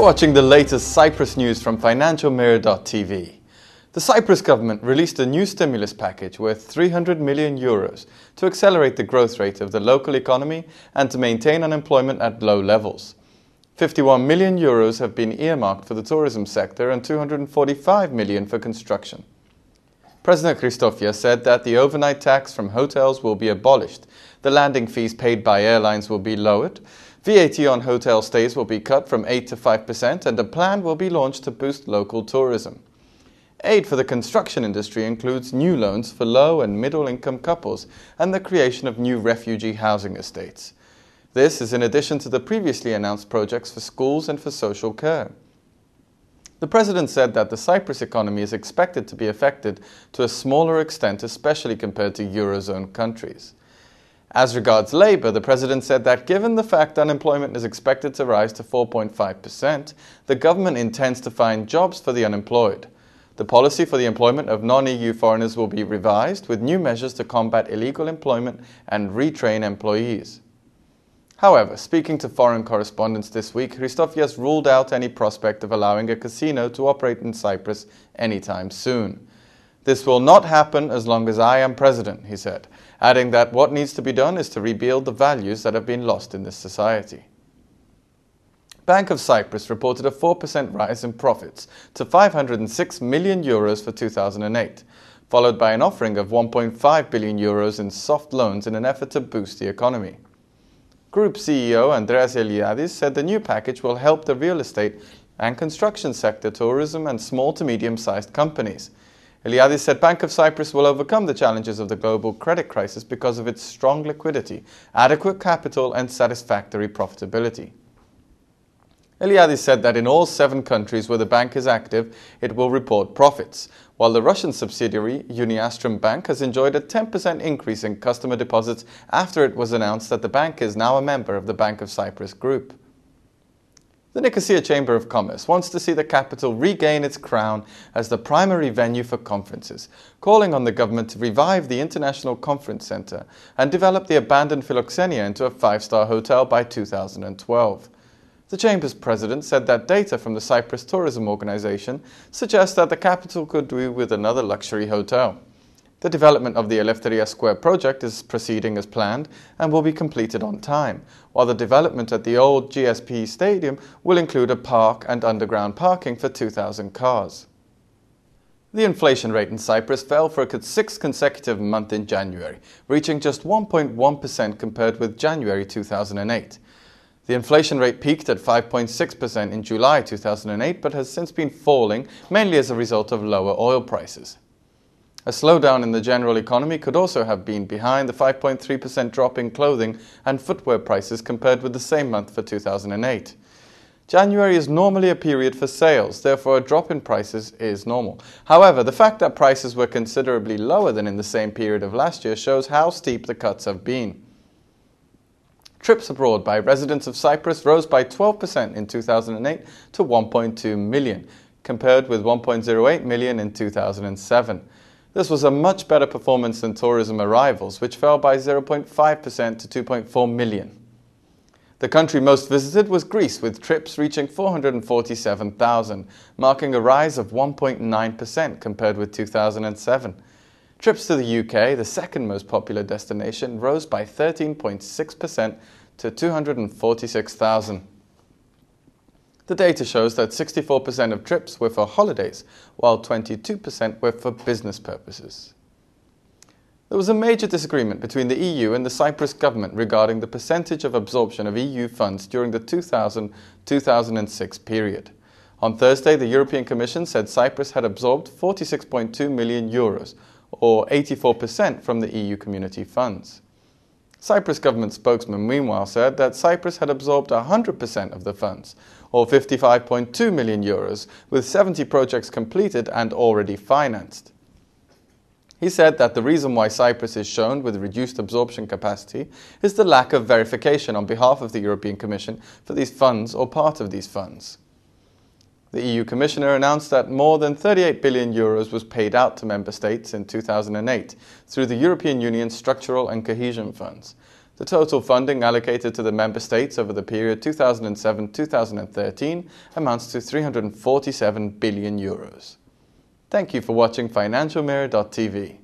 watching the latest Cyprus news from financialmirror.tv. The Cyprus government released a new stimulus package worth €300 million to accelerate the growth rate of the local economy and to maintain unemployment at low levels. €51 million have been earmarked for the tourism sector and €245 million for construction. President Christofias said that the overnight tax from hotels will be abolished, the landing fees paid by airlines will be lowered, VAT on hotel stays will be cut from 8 to 5%, and a plan will be launched to boost local tourism. Aid for the construction industry includes new loans for low and middle-income couples and the creation of new refugee housing estates. This is in addition to the previously announced projects for schools and for social care. The President said that the Cyprus economy is expected to be affected to a smaller extent, especially compared to Eurozone countries. As regards labour, the President said that given the fact unemployment is expected to rise to 4.5%, the government intends to find jobs for the unemployed. The policy for the employment of non-EU foreigners will be revised with new measures to combat illegal employment and retrain employees. However, speaking to foreign correspondents this week, Christofias ruled out any prospect of allowing a casino to operate in Cyprus anytime soon. "This will not happen as long as I am president," he said, adding that what needs to be done is to rebuild the values that have been lost in this society. Bank of Cyprus reported a 4% rise in profits to €506 million for 2008, followed by an offering of €1.5 billion in soft loans in an effort to boost the economy. Group CEO Andreas Eliadis said the new package will help the real estate and construction sector, tourism and small to medium-sized companies. Eliadis said Bank of Cyprus will overcome the challenges of the global credit crisis because of its strong liquidity, adequate capital and satisfactory profitability. Eliadis said that in all 7 countries where the bank is active, it will report profits, while the Russian subsidiary Uniastrum Bank has enjoyed a 10% increase in customer deposits after it was announced that the bank is now a member of the Bank of Cyprus group. The Nicosia Chamber of Commerce wants to see the capital regain its crown as the primary venue for conferences, calling on the government to revive the International Conference Centre and develop the abandoned Philoxenia into a 5-star hotel by 2012. The Chamber's president said that data from the Cyprus Tourism Organisation suggests that the capital could do with another luxury hotel. The development of the Eleftheria Square project is proceeding as planned and will be completed on time, while the development at the old GSP Stadium will include a park and underground parking for 2,000 cars. The inflation rate in Cyprus fell for a 6th consecutive month in January, reaching just 1.1% compared with January 2008. The inflation rate peaked at 5.6% in July 2008 but has since been falling, mainly as a result of lower oil prices. A slowdown in the general economy could also have been behind the 5.3% drop in clothing and footwear prices compared with the same month for 2008. January is normally a period for sales, therefore a drop in prices is normal. However, the fact that prices were considerably lower than in the same period of last year shows how steep the cuts have been. Trips abroad by residents of Cyprus rose by 12% in 2008 to 1.2 million, compared with 1.08 million in 2007. This was a much better performance than tourism arrivals, which fell by 0.5% to 2.4 million. The country most visited was Greece, with trips reaching 447,000, marking a rise of 1.9% compared with 2007. Trips to the UK, the second most popular destination, rose by 13.6% to 246,000. The data shows that 64% of trips were for holidays, while 22% were for business purposes. There was a major disagreement between the EU and the Cyprus government regarding the percentage of absorption of EU funds during the 2000-2006 period. On Thursday, the European Commission said Cyprus had absorbed €46.2 million, or 84% from the EU community funds. Cyprus government spokesman meanwhile said that Cyprus had absorbed 100% of the funds, or €55.2 million, with 70 projects completed and already financed. He said that the reason why Cyprus is shown with reduced absorption capacity is the lack of verification on behalf of the European Commission for these funds or part of these funds. The EU Commissioner announced that more than €38 billion was paid out to member states in 2008 through the European Union's structural and cohesion funds. The total funding allocated to the member states over the period 2007-2013 amounts to €347 billion. Thank you for watching FinancialMirror.tv.